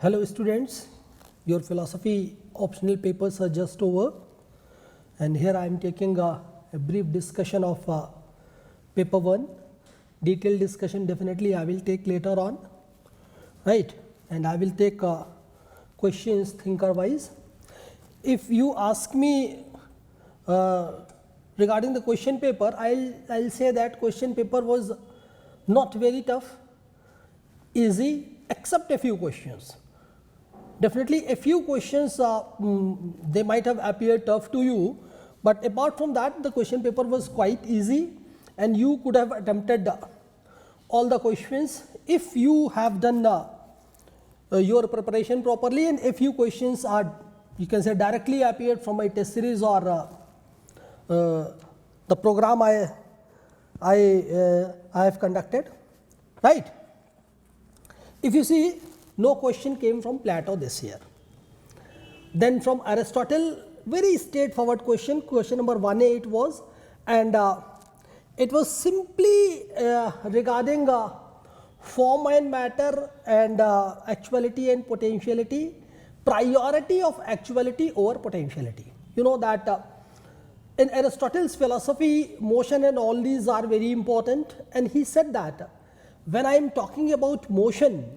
Hello students, your philosophy optional papers are just over, and here I am taking a brief discussion of paper 1. Detailed discussion definitely I will take later on, right, and I will take questions thinker wise. If you ask me regarding the question paper, I'll say that question paper was not very tough, easy, except a few questions. Definitely a few questions they might have appeared tough to you, but apart from that the question paper was quite easy and you could have attempted all the questions if you have done your preparation properly, and a few questions are, you can say, directly appeared from my test series or the program I have conducted, right. If you see, no question came from Plato this year. Then from Aristotle, very straightforward question, question number 1A it was, and it was simply regarding form and matter and actuality and potentiality, priority of actuality over potentiality. You know that in Aristotle's philosophy, motion and all these are very important, and he said that when I am talking about motion,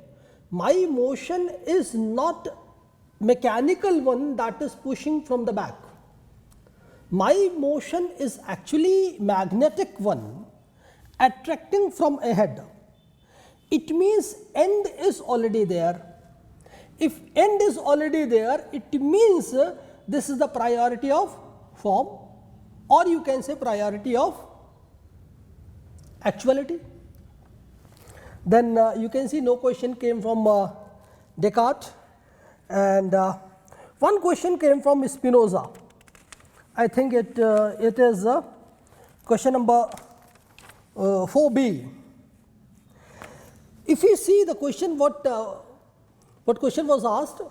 my motion is not mechanical one that is pushing from the back. My motion is actually magnetic one attracting from ahead. It means end is already there. If end is already there, it means this is the priority of form, or you can say priority of actuality. Then you can see no question came from Descartes, and one question came from Spinoza. I think it is question number 4B. If you see the question, what question was asked,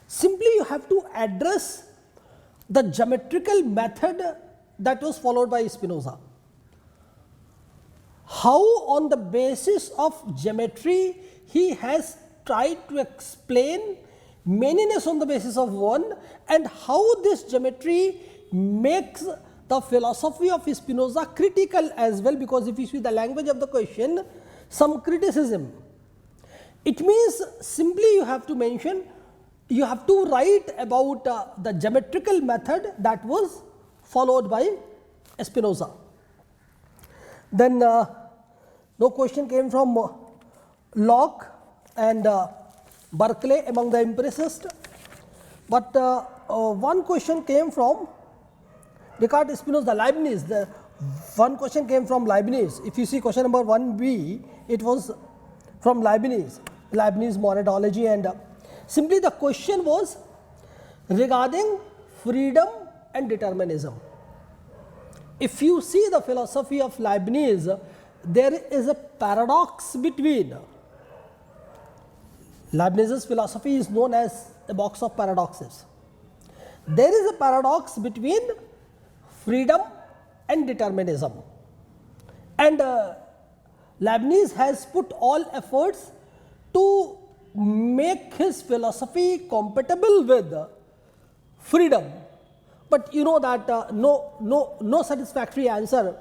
simply you have to address the geometrical method that was followed by Spinoza. How on the basis of geometry he has tried to explain manyness on the basis of one, and how this geometry makes the philosophy of Spinoza critical as well, because if you see the language of the question, some criticism. It means simply you have to mention, you have to write about the geometrical method that was followed by Spinoza. Then no question came from Locke and Berkeley among the empiricists, but one question came from Descartes, Spinoza, Leibniz. One question came from Leibniz. If you see question number 1B, it was from Leibniz monadology, and simply the question was regarding freedom and determinism. If you see the philosophy of Leibniz, there is a paradox between, Leibniz's philosophy is known as a box of paradoxes. There is a paradox between freedom and determinism, and Leibniz has put all efforts to make his philosophy compatible with freedom. But you know that no satisfactory answer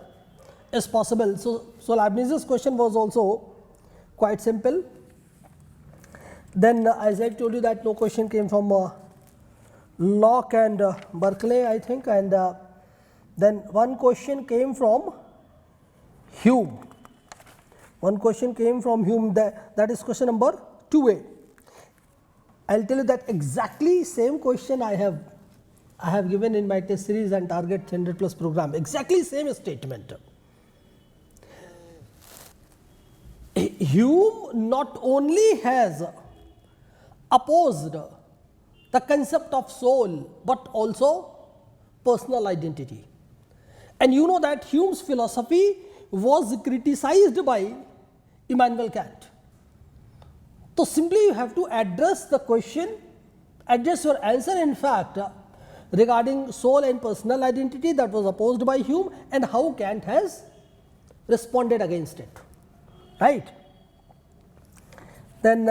is possible. So Leibniz's question was also quite simple. Then as I told you that no question came from Locke and Berkeley, I think, and then one question came from Hume. One question came from Hume, that is question number 2A. I will tell you that exactly same question I have given in my test series and target 100 plus program, exactly same statement. Hume not only has opposed the concept of soul, but also personal identity. And you know that Hume's philosophy was criticized by Immanuel Kant. So simply you have to address the question, address your answer in fact regarding soul and personal identity that was opposed by Hume, and how Kant has responded against it, right. Then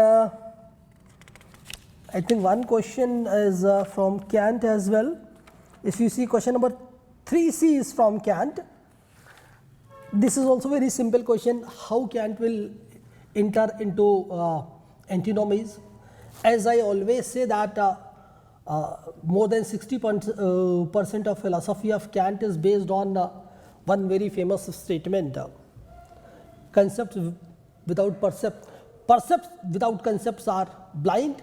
I think one question is from Kant as well. If you see question number 3C is from Kant. This is also very simple question, how Kant will enter into antinomies. As I always say that more than 60% of philosophy of Kant is based on one very famous statement, concepts without percepts without concepts are blind,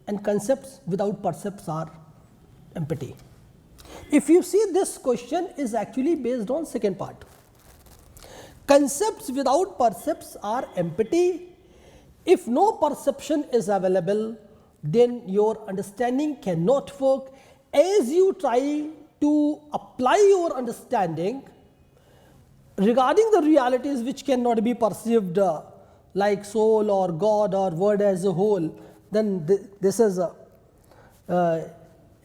and concepts without percepts are empty. If you see, this question is actually based on second part. Concepts without percepts are empty. If no perception is available, then your understanding cannot work. As you try to apply your understanding regarding the realities which cannot be perceived, like soul or God or word as a whole, then this is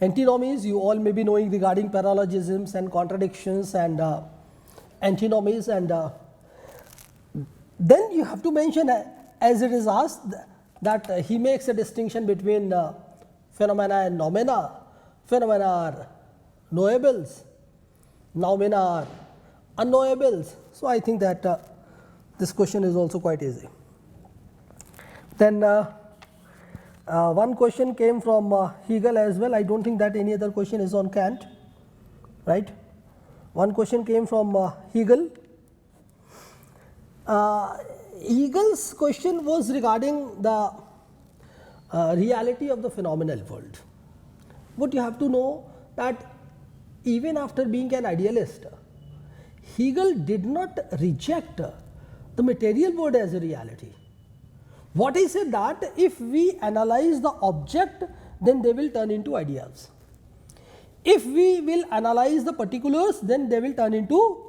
antinomies. You all may be knowing regarding paralogisms and contradictions and antinomies, and then you have to mention, as it is asked, that he makes a distinction between phenomena and noumena. Phenomena are knowables, noumena are unknowables. So, I think that this question is also quite easy. Then one question came from Hegel as well. I do not think that any other question is on Kant, right. One question came from Hegel. Hegel's question was regarding the reality of the phenomenal world. What you have to know, that even after being an idealist, Hegel did not reject the material world as a reality. What he said, that if we analyze the object, then they will turn into ideas. If we will analyze the particulars, then they will turn into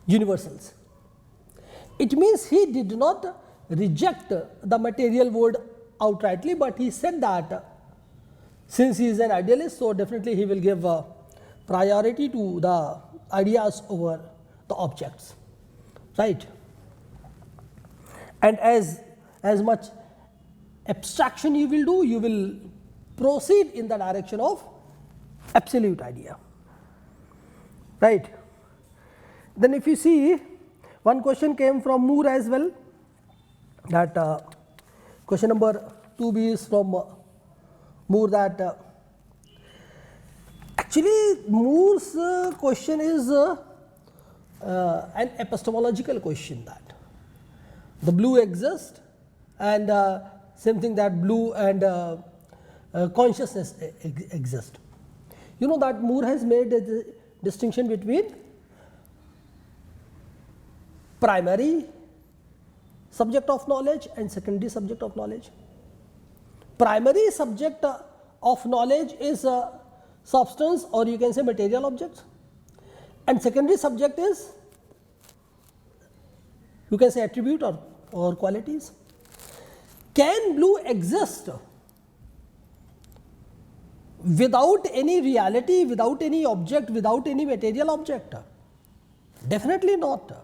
universals. It means he did not reject the material world outrightly, but he said that since he is an idealist, so definitely he will give priority to the ideas over the objects, right. And as much abstraction you will do, you will proceed in the direction of absolute idea, right. Then if you see, one question came from Moore as well, that question number 2B is from Moore, that actually Moore's question is an epistemological question, that the blue exists, and same thing, that blue and consciousness exist. You know that Moore has made a distinction between primary subject of knowledge and secondary subject of knowledge. Primary subject of knowledge is substance, or you can say material objects, and secondary subject is, you can say, attribute or qualities. Can blue exist without any reality, without any object, without any material object? Definitely not.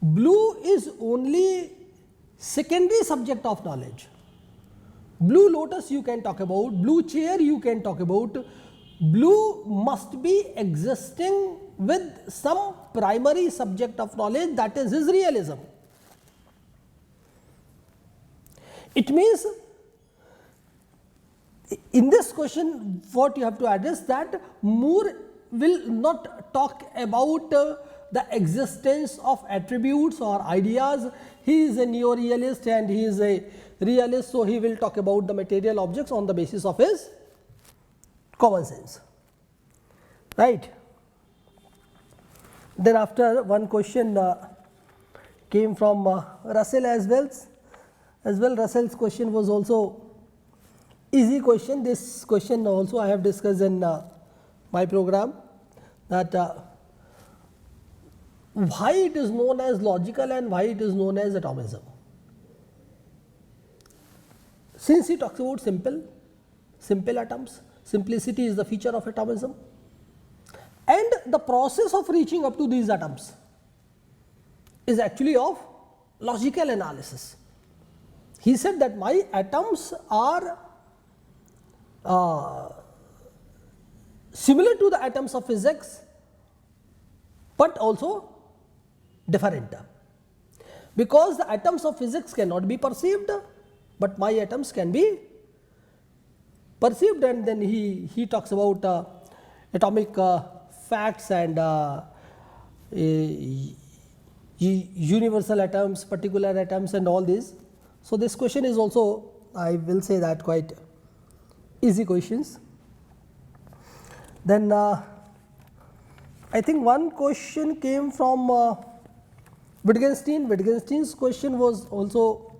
Blue is only secondary subject of knowledge. Blue lotus you can talk about, blue chair you can talk about. Blue must be existing with some primary subject of knowledge, that is his realism. It means, in this question what you have to address, that Moore will not talk about the existence of attributes or ideas. He is a neo-realist and he is a realist, so he will talk about the material objects on the basis of his common sense, right. Then after, one question came from Russell as well. Russell's question was also easy question. This question also I have discussed in my program, that why it is known as logical and why it is known as atomism. Since he talks about simple atoms, simplicity is the feature of atomism, and the process of reaching up to these atoms is actually of logical analysis. he said that my atoms are similar to the atoms of physics, but also different, because the atoms of physics cannot be perceived, but my atoms can be perceived. And then he talks about atomic facts and universal atoms, particular atoms and all these. So, this question is also, I will say that, quite easy questions. Then I think one question came from Wittgenstein. Wittgenstein's question was also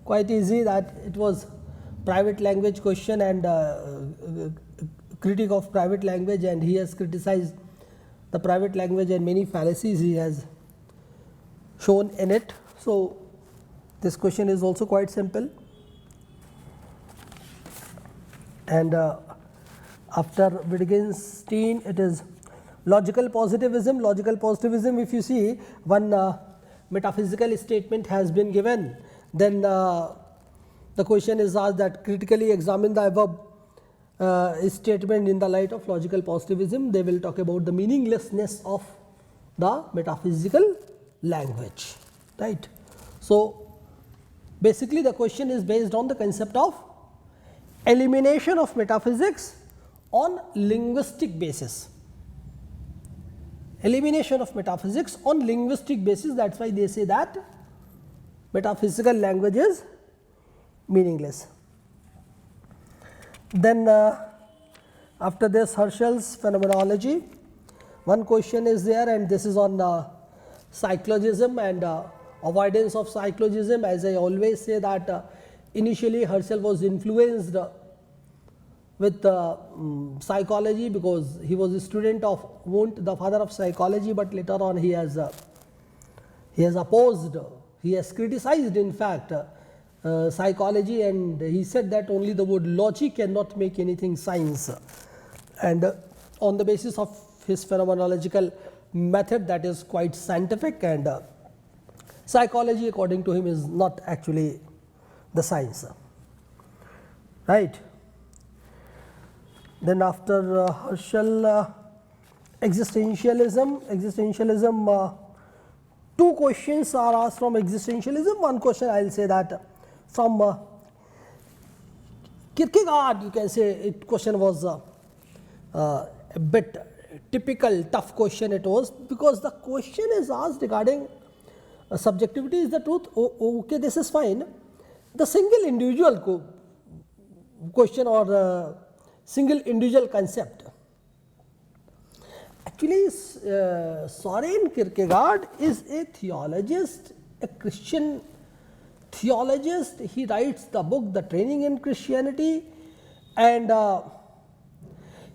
quite easy, that it was private language question and critique of private language, and he has criticized the private language and many fallacies he has shown in it. So, this question is also quite simple. And after Wittgenstein, it is logical positivism. Logical positivism, if you see, one metaphysical statement has been given, then the question is asked that critically examine the above statement in the light of logical positivism. They will talk about the meaninglessness of the metaphysical language, right. So, basically the question is based on the concept of elimination of metaphysics on linguistic basis. Elimination of metaphysics on linguistic basis, that is why they say that metaphysical language is meaningless. Then after this, Husserl's phenomenology. One question is there, and this is on psychologism and avoidance of psychologism. As I always say that initially Husserl was influenced with psychology, because he was a student of Wundt, the father of psychology, but later on he has opposed, he has criticized in fact psychology, and he said that only the word logic cannot make anything science, and on the basis of his phenomenological method, that is quite scientific, and psychology according to him is not actually the science, right. Then after Husserl, existentialism, two questions are asked from existentialism. One question I will say that from Kierkegaard, you can say it question was a bit typical tough question it was, because the question is asked regarding subjectivity is the truth. Okay, this is fine. The single individual question or single individual concept. Actually, Soren Kierkegaard is a theologist, a Christian theologist. He writes the book The Training in Christianity, and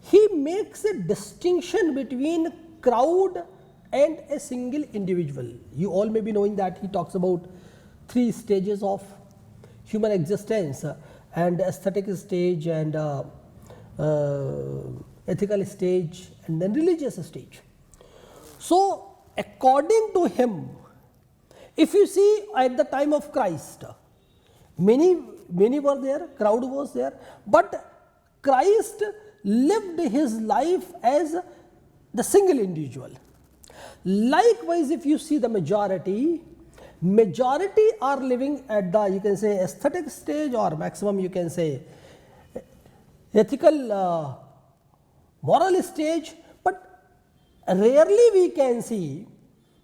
he makes a distinction between crowd and a single individual. You all may be knowing that he talks about 3 stages of human existence, and aesthetic stage, and ethical stage, and then religious stage. So, according to him, if you see at the time of Christ, many were there, crowd was there, but Christ lived his life as the single individual. Likewise, if you see the majority are living at the, you can say, aesthetic stage, or maximum you can say ethical moral stage, but rarely we can see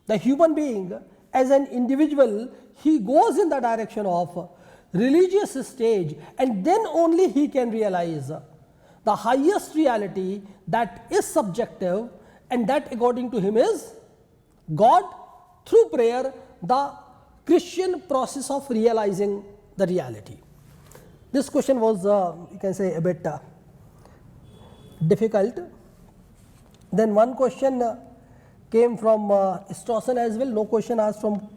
the human being as an individual. He goes in the direction of religious stage, and then only he can realize the highest reality that is subjective, and that according to him is God, through prayer, the Christian process of realizing the reality. This question was you can say a bit difficult. Then one question came from Strawson as well, no question asked from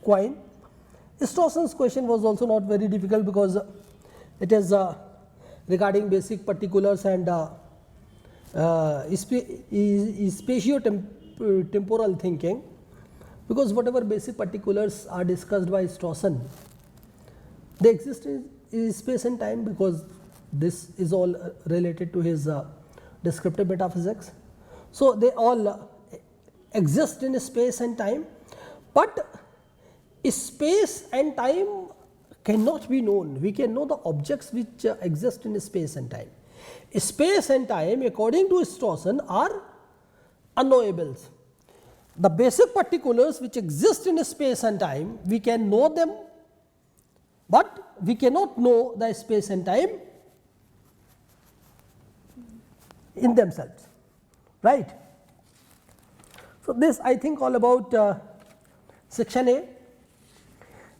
Quine. Strawson's question was also not very difficult, because it is regarding basic particulars and spatio-temporal thinking, because whatever basic particulars are discussed by Strawson, They exist in space and time because this is all related to his descriptive metaphysics. So, they all exist in space and time, but space and time cannot be known. We can know the objects which exist in space and time. Space and time, according to Strawson, are unknowables. The basic particulars which exist in space and time, we can know them, but we cannot know the space and time in themselves, right. So, this I think all about section A,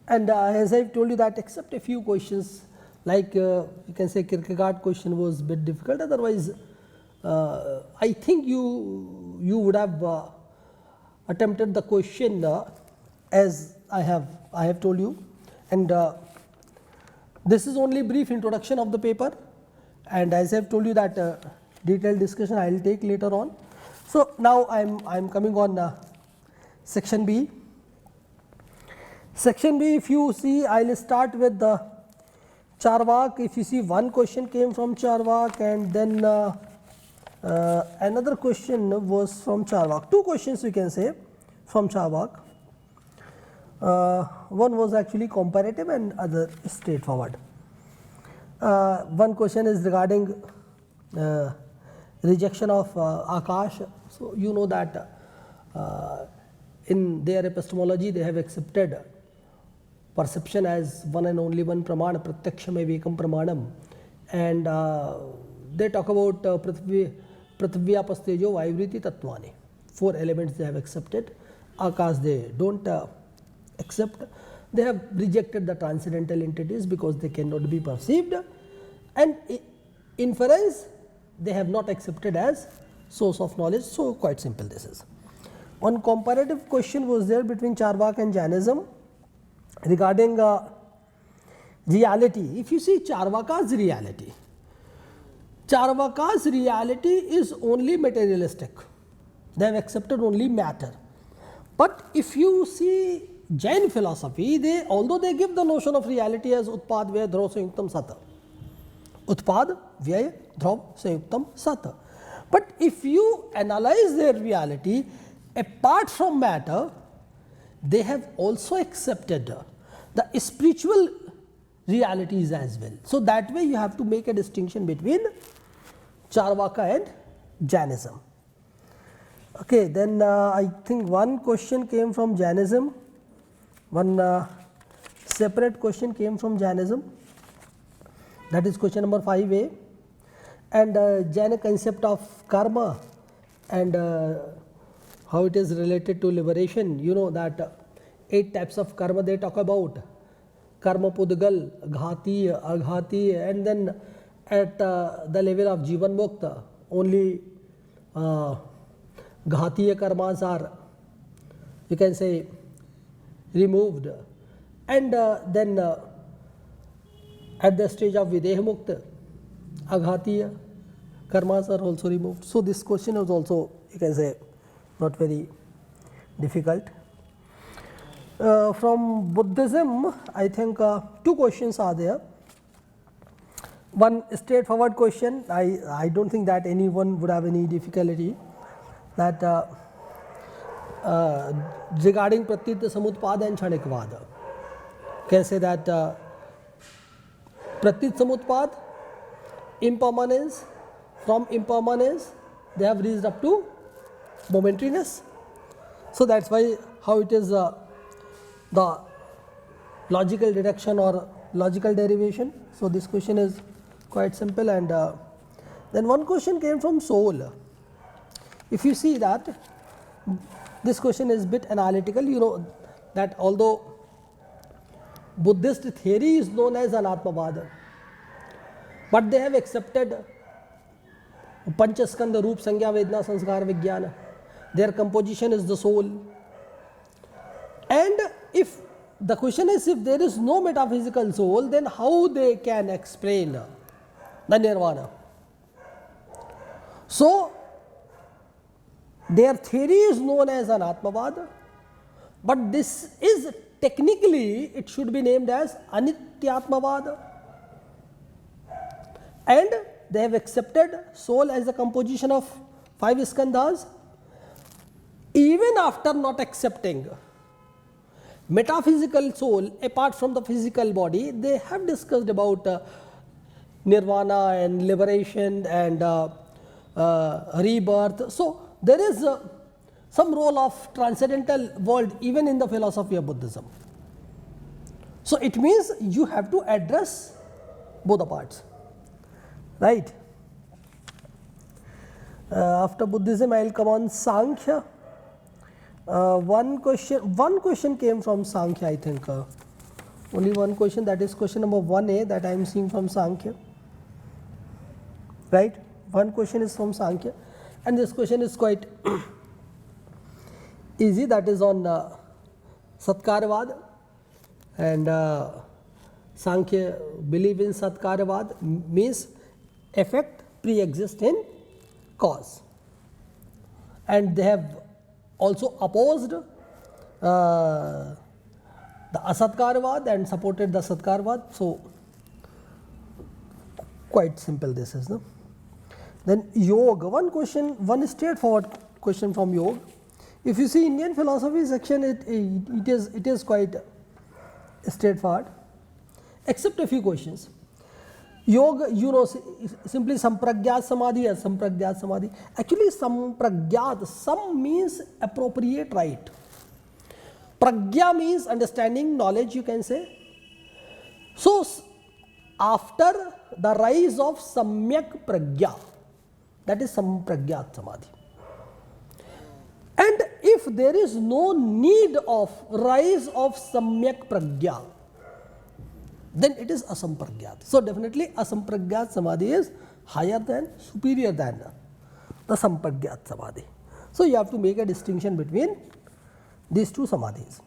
and as I have told you that except a few questions like you can say Kierkegaard question was bit difficult, otherwise I think you would have attempted the question as I have told you, and this is only brief introduction of the paper, and as I have told you that detailed discussion I will take later on. So, now I am coming on section B. Section B, if you see, I will start with the Charvak. If you see, one question came from Charvak, and then another question was from Charvak. Two questions we can say from Charvak. One was actually comparative and other straightforward. One question is regarding rejection of Akash. So, you know that in their epistemology they have accepted perception as one and only one pramana, pratyaksham ekam pramanam, and they talk about prithvi pastejo vayuvriti tattvani. 4 elements they have accepted. Akash they do not accept. They have rejected the transcendental entities because they cannot be perceived, and inference they have not accepted as source of knowledge. So, quite simple this is. One comparative question was there between Charvak and Jainism regarding reality. If you see Charvaka's reality is only materialistic. They have accepted only matter. But if you see Jain philosophy, they although they give the notion of reality as Utpad Vyaya Dhruv Sanyuktam Sat. Utpad Vyaya Dhruv Sanyuktam Sat. But if you analyze their reality apart from matter, they have also accepted the spiritual realities as well. So, that way you have to make a distinction between Charvaka and Jainism. Okay, then I think one question came from Jainism, one separate question came from Jainism, that is question number 5a, and Jaina concept of karma and how it is related to liberation. You know that 8 types of karma they talk about: karma pudgal, ghati, aghati, and then at the level of Jivan Mukta only ghatiya karmas are, you can say, removed, and then at the stage of Videha Mukta aghatiya karmas are also removed. So, this question is also, you can say, not very difficult. From Buddhism, I think 2 questions are there. One straightforward question, I do not think that anyone would have any difficulty, that regarding Pratyut Samutpad and Kshanikvad. Can say that Pratyut Samutpad, impermanence, from impermanence they have reached up to momentariness. So, that is why how it is the logical deduction or logical derivation. So, this question is quite simple, and then one question came from soul. If you see that this question is bit analytical, you know that although Buddhist theory is known as Anatmavad, but they have accepted Panchaskandha, Roop, Sangya, Vedana, Sanskar, Vijnana. Their composition is the soul. And if the question is, if there is no metaphysical soul, then how they can explain the nirvana? So, their theory is known as Anatmavad, but this is technically, it should be named as Nityatmavad, and they have accepted soul as a composition of 5 skandhas. Even after not accepting metaphysical soul apart from the physical body, they have discussed about nirvana and liberation and rebirth. So, there is some role of transcendental world even in the philosophy of Buddhism. So, it means you have to address both the parts, right. After Buddhism, I will come on Sankhya. One question came from Sankhya, I think. Only one question, that is question number 1a that I am seeing from Sankhya, right. One question is from Sankhya, and this question is quite easy, that is on Satkaravad, and Sankhya believe in Satkaravad, means effect pre-exists in cause, and they have also opposed the Asatkarvad and supported the Satkarvad. So, quite simple this is. No? Then Yoga, one straightforward question from Yoga. If you see Indian philosophy section, it is quite straightforward, except a few questions. Yoga, you know, simply sampragyat samadhi or sampragyat samadhi. Actually, sampragyat, sam means appropriate right. Pragya means understanding, knowledge, you can say. So, after the rise of samyak pragya, that is sampragyat samadhi. And if there is no need of rise of samyak pragya, then it is asampragyat. So, definitely asampragyat samadhi is higher than, superior than the sampragyat samadhi. So, you have to make a distinction between these two samadhis.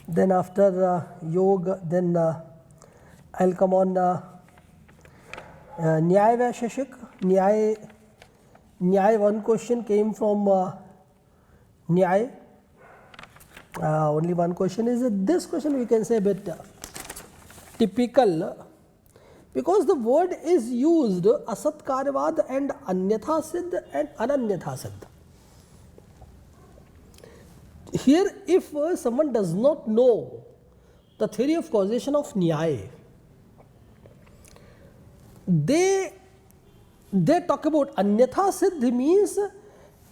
Then after yoga, then I will come on Nyaya Vaisheshik. Nyaya, one question came from Nyaya. Only one question is this question we can say a bit typical, because the word is used asatkarvad and anyatha siddh and ananyatha siddh. Here, if someone does not know the theory of causation of Nyaya, they talk about anyatha siddh means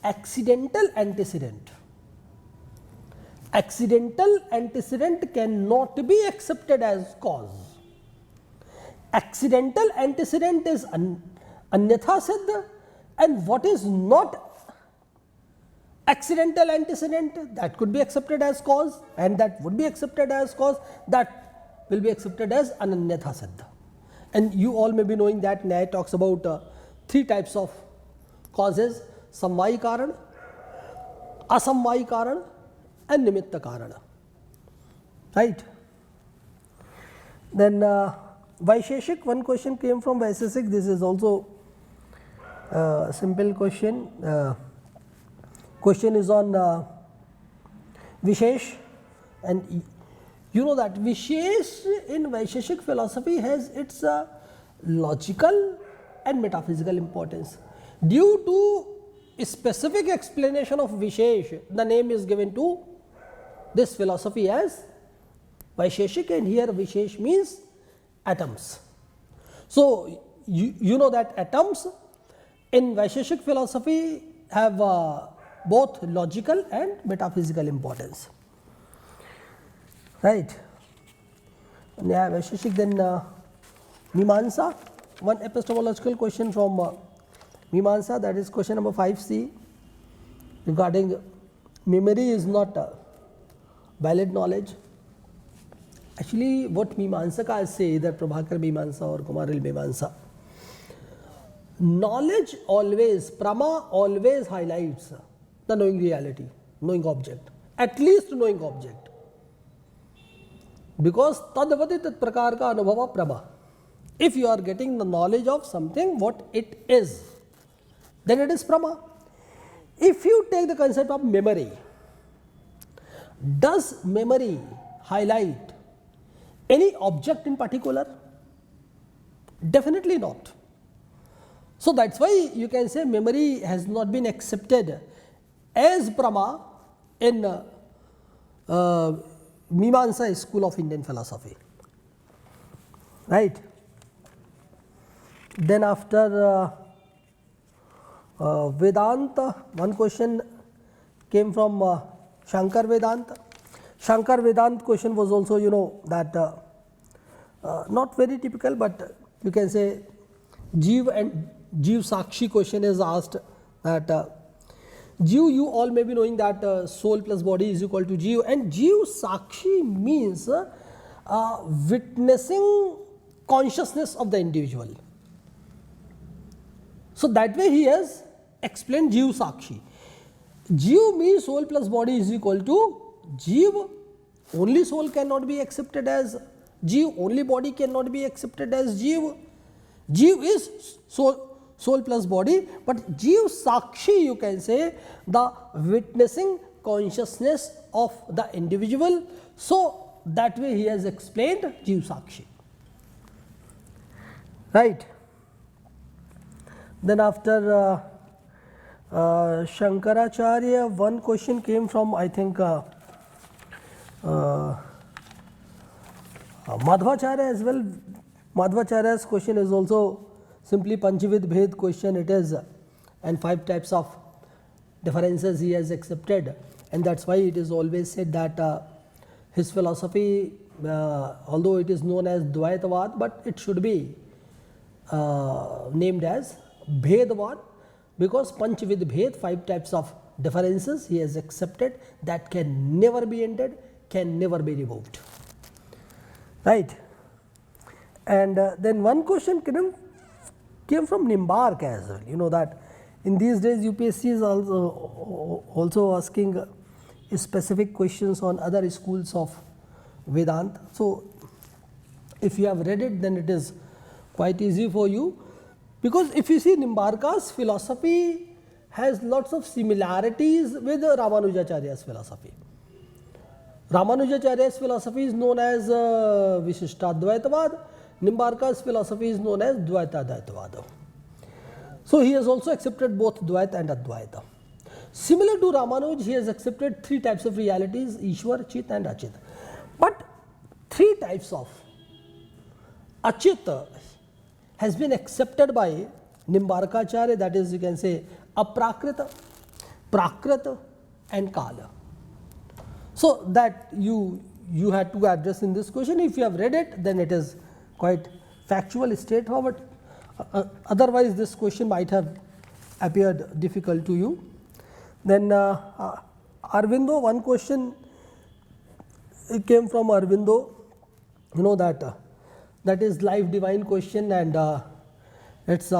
accidental antecedent. Accidental antecedent cannot be accepted as cause. Accidental antecedent is anyatha siddh, and what is not accidental antecedent, that could be accepted as cause, and that would be accepted as cause, that will be accepted as ananyatha siddh. And you all may be knowing that Nyaya talks about 3 types of causes: samvayi karan, asamvayi karan, and nimitta karana, right. Then Vaisheshik, one question came from Vaisheshik. This is also a simple question. Question is on Vishesh, and you know that Vishesh in Vaisheshik philosophy has its logical and metaphysical importance. Due to a specific explanation of Vishesh, the name is given to this philosophy as Vaisheshik, and here Vishesh means atoms. So, you know that atoms in Vaisheshik philosophy have both logical and metaphysical importance, right. Yeah, Vaisheshik, then Mimamsa, one epistemological question from Mimamsa, that is question number 5c, regarding memory is not valid knowledge. Actually, what Mimamsakas say, either Prabhakar Mimamsa or Kumaril Mimamsa, knowledge always, Prama always highlights the knowing reality, knowing object, at least knowing object, because tadvati tat prakar ka anubhava prama. If you are getting the knowledge of something, what it is, then it is prama. If you take the concept of memory, does memory highlight any object in particular? Definitely not. So that's why you can say memory has not been accepted as Prama in Mimamsa school of Indian philosophy, right. Then after Vedanta, one question came from Shankar Vedanta. Shankar Vedanta question was also, you know, that not very typical, but you can say Jeev and Jeev Sakshi question is asked that Jeev, you all may be knowing that soul plus body is equal to Jeev, and Jeev Sakshi means witnessing consciousness of the individual. So that way he has explained Jeev Sakshi. Jeev means soul plus body is equal to Jeev. Only soul cannot be accepted as Jeev, only body cannot be accepted as Jeev. Jeev is soul plus body, but Jeev Sakshi, you can say, the witnessing consciousness of the individual. So that way he has explained Jeev Sakshi, right. Then after Shankaracharya, one question came from, I think, Madhvacharya as well. Madhvacharya's question is also simply Panchavid Bhed question it is, and 5 types of differences he has accepted, and that is why it is always said that his philosophy, although it is known as Dvaitavad, but it should be named as Bhedavad, because Panchavid Bhed, 5 types of differences he has accepted that can never be ended, can never be removed, right. And then one question came from Nimbark as well. You know that in these days UPSC is also asking specific questions on other schools of Vedanta. So if you have read it, then it is quite easy for you, because if you see Nimbarka's philosophy has lots of similarities with Ramanujacharya's philosophy. Ramanujacharya's philosophy is known as Vishishtadvaitavad. Nimbarka's philosophy is known as Dvaitadvaitavad. So he has also accepted both Dvaita and Advaita. Similar to Ramanuj, he has accepted 3 types of realities: Ishwar, Chit and Achit. But 3 types of Achit has been accepted by Nimbarkacharya, that is, you can say Aprakrita, Prakrita and Kala. So that you had to address in this question. If you have read it, then it is quite factual, straightforward. Otherwise this question might have appeared difficult to you. Then Arvindo, one question came from Arvindo, you know that is life divine question, and its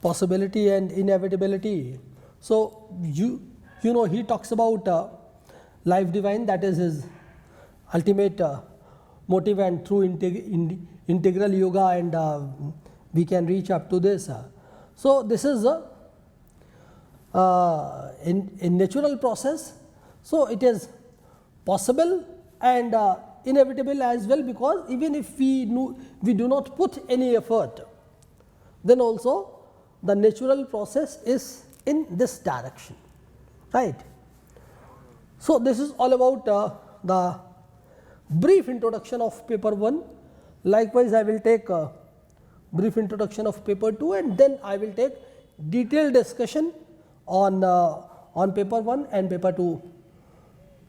possibility and inevitability. So you know he talks about life divine, that is his ultimate motive, and through integral yoga and we can reach up to this. So this is a natural process. So it is possible and inevitable as well, because even if we do not put any effort, then also the natural process is in this direction, right. So this is all about the brief introduction of paper 1. Likewise, I will take a brief introduction of paper 2, and then I will take detailed discussion on paper 1 and paper 2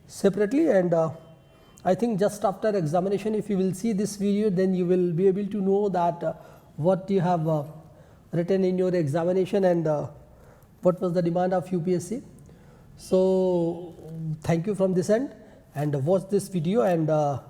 separately. And I think just after examination, if you will see this video, then you will be able to know that what you have written in your examination and what was the demand of UPSC. So thank you from this end, and watch this video, and